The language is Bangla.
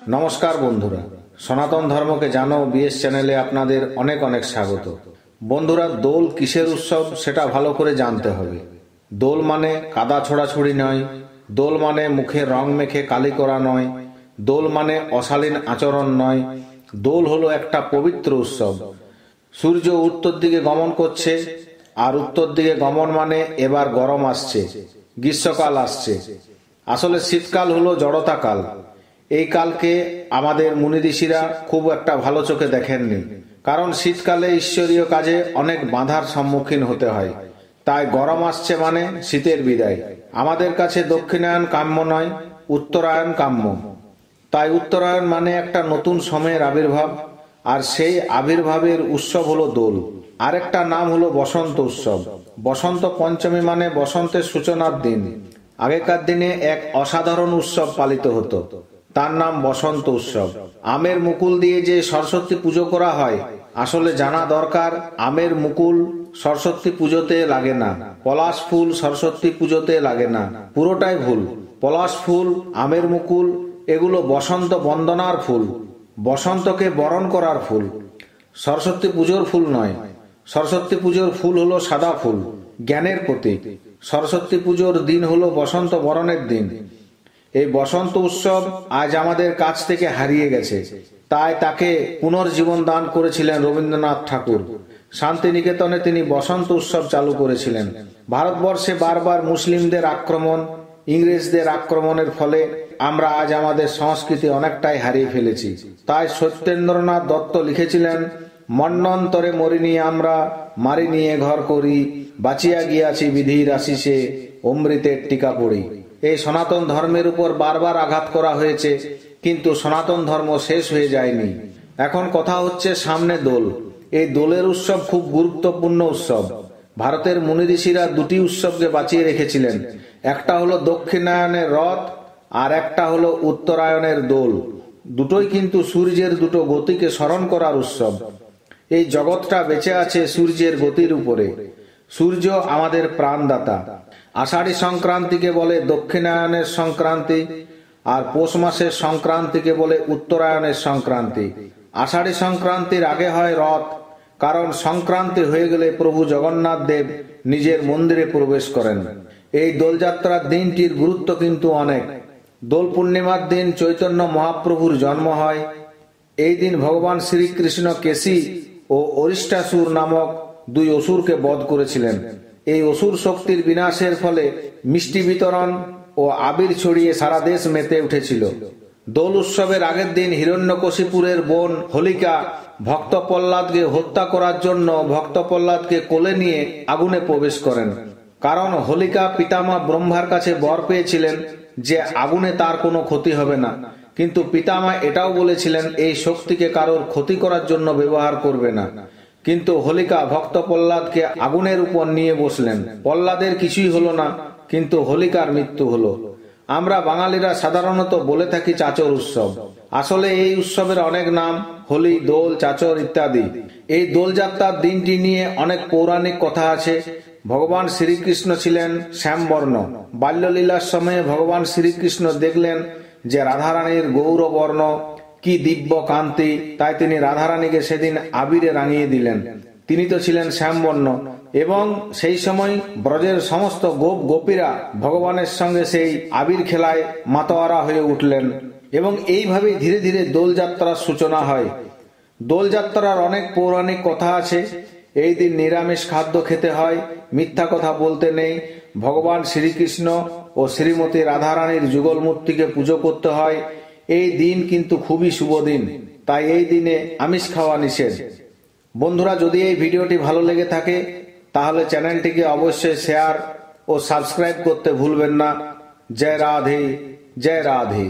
নমস্কার বন্ধুরা, সনাতন ধর্মকে জানো বিএস চ্যানেলে আপনাদের অনেক অনেক স্বাগত। বন্ধুরা, দোল কিসের উৎসব সেটা ভালো করে জানতে হবে। দোল মানে কাদা ছোড়াছুড়ি নয়, দোল মানে মুখে রং মেখে কালি করা নয়, দোল মানে অশালীন আচরণ নয়। দোল হলো একটা পবিত্র উৎসব। সূর্য উত্তর দিকে গমন করছে, আর উত্তর দিকে গমন মানে এবার গরম আসছে, গ্রীষ্মকাল আসছে। আসলে শীতকাল হলো জড়তা কাল। এই কালকে আমাদের মুনি ঋষিরা খুব একটা ভালো চোখে দেখেননি, কারণ শীতকালে ঈশ্বরীয় কাজে অনেক বাধার সম্মুখীন হতে হয়। তাই গরম আসছে মানে শীতের বিদায়। আমাদের কাছে দক্ষিণায়ন কাম্য নয়, উত্তরায়ণ কাম্য। তাই উত্তরায়ণ মানে একটা নতুন সময়ের আবির্ভাব, আর সেই আবির্ভাবের উৎসব হলো দোল। আরেকটা নাম হলো বসন্ত উৎসব। বসন্ত পঞ্চমী মানে বসন্তের সূচনার দিন। আগেকার দিনে এক অসাধারণ উৎসব পালিত হতো, তার নাম বসন্ত উৎসব। আমের মুকুল দিয়ে যে সরস্বতী পুজো করা হয়, আসলে জানা দরকার আমের মুকুল সরস্বতী পুজোতে লাগে না, পলাশ ফুল সরস্বতী পুজোতে লাগে না। পুরোটাই ভুল। পলাশ ফুল, আমের মুকুল এগুলো বসন্ত বন্দনার ফুল, বসন্তকে বরণ করার ফুল। সরস্বতী পুজোর ফুল নয়। সরস্বতী পুজোর ফুল হলো সাদা ফুল, জ্ঞানের প্রতীক। সরস্বতী পুজোর দিন হলো বসন্ত বরণের দিন। এই বসন্ত উৎসব আজ আমাদের কাছ থেকে হারিয়ে গেছে, তাই তাকে পুনর্জীবন দান করেছিলেন রবীন্দ্রনাথ ঠাকুর। শান্তিনিকেতনে তিনি বসন্ত উৎসব চালু করেছিলেন। ভারতবর্ষে বারবার মুসলিমদের আক্রমণ, ইংরেজদের আক্রমণের ফলে আমরা আজ আমাদের সংস্কৃতি অনেকটাই হারিয়ে ফেলেছি। তাই সত্যেন্দ্রনাথ দত্ত লিখেছিলেন, মন্বন্তরে মরিনি আমরা, মারি নিয়ে ঘর করি, বাঁচিয়া গিয়াছি বিধির আশিসে, অমৃতের টিকা পড়ি। এই সনাতন ধর্মের উপর বারবার আঘাত করা হয়েছে, কিন্তু সনাতন ধর্ম শেষ হয়ে যায়নি। এখন কথা হচ্ছে সামনে দোল। এই দোলের উৎসব খুব গুরুত্বপূর্ণ উৎসব। ভারতের মুনি ঋষিরা দুটি উৎসবকে বাঁচিয়ে রেখেছিলেন। একটা হলো দক্ষিণায়নের রথ, আর একটা হলো উত্তরায়ণের দোল। দুটোই কিন্তু সূর্যের দুটো গতিকে স্মরণ করার উৎসব। এই জগৎটা বেঁচে আছে সূর্যের গতির উপরে। সূর্য আমাদের প্রাণদাতা। আষাঢ়ী সংক্রান্তিকে বলে দক্ষিণায়নের সংক্রান্তি, আর পৌষ মাসের সংক্রান্তিকে বলে উত্তরায়ণের সংক্রান্তি। আষাঢ়ী সংক্রান্তির আগে হয় রথ, কারণ সংক্রান্তি হয়ে গেলে প্রভু জগন্নাথ দেব নিজের মন্দিরে প্রবেশ করেন। এই দোলযাত্রার দিনটির গুরুত্ব কিন্তু অনেক। দোল পূর্ণিমার দিন চৈতন্য মহাপ্রভুর জন্ম হয়। এই দিন ভগবান শ্রীকৃষ্ণ কেশী ও অরিষ্টাসুর নামক দুই অসুরকে বধ করেছিলেন। এই অসুর শক্তির বিনাশের ফলে মিষ্টি বিতরণ ও আবির ছড়িয়ে সারা দেশ মেতে উঠেছিল। দোল উৎসবের আগের দিন হিরণ্যকশিপুরের বোন হোলিকা ভক্ত প্রহ্লাদকে হত্যা করার জন্য ভক্ত প্রহ্লাদকে কোলে নিয়ে আগুনে প্রবেশ করেন। কারণ হোলিকা পিতামহ ব্রহ্মার কাছে বর পেয়েছিলেন যে আগুনে তার কোনো ক্ষতি হবে না, কিন্তু পিতামহ এটাও বলেছিলেন এই শক্তিকে কারোর ক্ষতি করার জন্য ব্যবহার করবে না। কিন্তু হোলিকা ভক্ত প্রহ্লাদকে আগুনের উপর নিয়ে বসলেন। প্রহ্লাদের কিছুই হলো না, কিন্তু হোলিকার মৃত্যু হলো। আমরা বাঙালিরা সাধারণত বলে থাকি চাচর উৎসব। আসলে এই উৎসবের অনেক নাম, হোলি, দোল, চাচর ইত্যাদি। এই দোলযাত্রার দিনটি নিয়ে অনেক পৌরাণিক কথা আছে। ভগবান শ্রীকৃষ্ণ ছিলেন শ্যামবর্ণ। বাল্যলীলার সময়ে ভগবান শ্রীকৃষ্ণ দেখলেন যে রাধারানীর গৌরবর্ণ, কি দিব্য কান্তি, তাই তিনি রাধারানীকে সেদিন আবিরে রাঙিয়ে দিলেন। তিনি তো ছিলেন শ্যামবর্ণ, এবং সেই সময় ব্রজের সমস্ত গোপ গোপীরা ভগবানের সঙ্গে সেই আবির খেলায় মাতোয়ারা হয়ে উঠলেন, এবং এইভাবেই ধীরে ধীরে দোলযাত্রার সূচনা হয়। দোলযাত্রার অনেক পৌরাণিক কথা আছে। এই দিন নিরামিষ খাদ্য খেতে হয়, মিথ্যা কথা বলতে নেই, ভগবান শ্রীকৃষ্ণ ও শ্রীমতী রাধারানীর যুগল মূর্তিকে পুজো করতে হয়। এই দিন কিন্তু খুবই শুভ দিন, তাই এই দিনে আমিষ খাওয়া নিষেধ। বন্ধুরা, যদি এই ভিডিওটি ভালো লেগে থাকে তাহলে চ্যানেলটিকে অবশ্যই শেয়ার ও সাবস্ক্রাইব করতে ভুলবেন না। জয় রাধে, জয় রাধে।